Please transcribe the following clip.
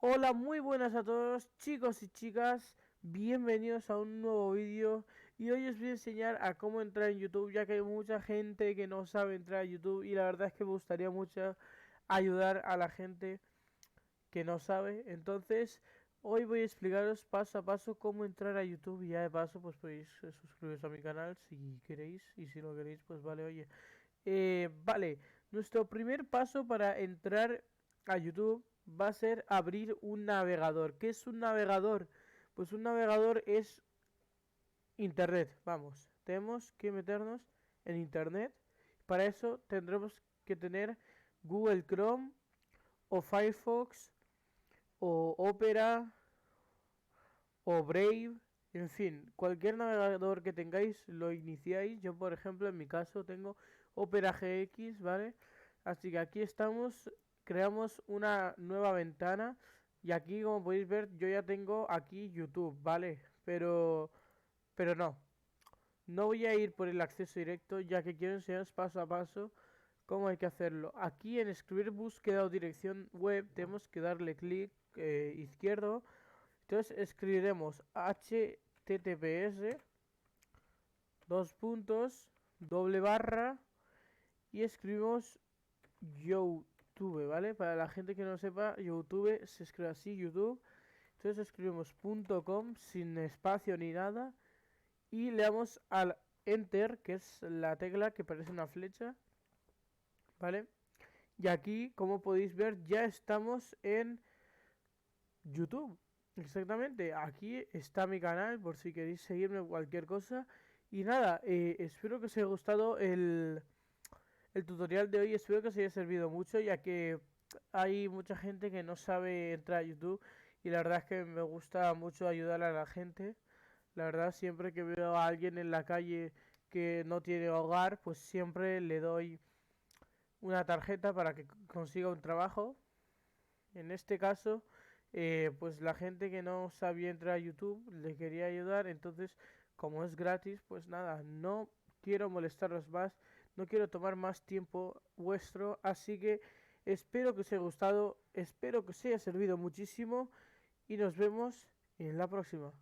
Hola, muy buenas a todos chicos y chicas, bienvenidos a un nuevo vídeo y hoy os voy a enseñar a cómo entrar en YouTube, ya que hay mucha gente que no sabe entrar a YouTube y la verdad es que me gustaría mucho ayudar a la gente que no sabe. Entonces hoy voy a explicaros paso a paso cómo entrar a YouTube y ya de paso pues podéis suscribiros a mi canal si queréis, y si no queréis pues vale, oye. Vale, nuestro primer paso para entrar a YouTube va a ser abrir un navegador. ¿Qué es un navegador? Pues un navegador es Internet, vamos. Tenemos que meternos en Internet. Para eso tendremos que tener Google Chrome o Firefox o Opera o Brave. En fin, cualquier navegador que tengáis lo iniciáis. Yo, por ejemplo, en mi caso tengo Opera GX, ¿vale? Así que aquí estamos, creamos una nueva ventana y aquí, como podéis ver, yo ya tengo aquí YouTube, ¿vale? Pero no voy a ir por el acceso directo, ya que quiero enseñaros paso a paso cómo hay que hacerlo. Aquí en escribir búsqueda o dirección web tenemos que darle clic izquierdo. Entonces escribiremos https dos puntos doble barra y escribimos YouTube, ¿vale? Para la gente que no sepa, YouTube se escribe así, YouTube. Entonces escribimos .com sin espacio ni nada y le damos al Enter, que es la tecla que parece una flecha, ¿vale? Y aquí, como podéis ver, ya estamos en YouTube. Exactamente, aquí está mi canal por si queréis seguirme o cualquier cosa. Y nada, espero que os haya gustado el tutorial de hoy, espero que os haya servido mucho, ya que hay mucha gente que no sabe entrar a YouTube y la verdad es que me gusta mucho ayudar a la gente. La verdad, siempre que veo a alguien en la calle que no tiene hogar, pues siempre le doy una tarjeta para que consiga un trabajo. En este caso, pues la gente que no sabía entrar a YouTube le quería ayudar, entonces como es gratis, pues nada, no quiero molestaros más, no quiero tomar más tiempo vuestro, así que espero que os haya gustado, espero que os haya servido muchísimo y nos vemos en la próxima.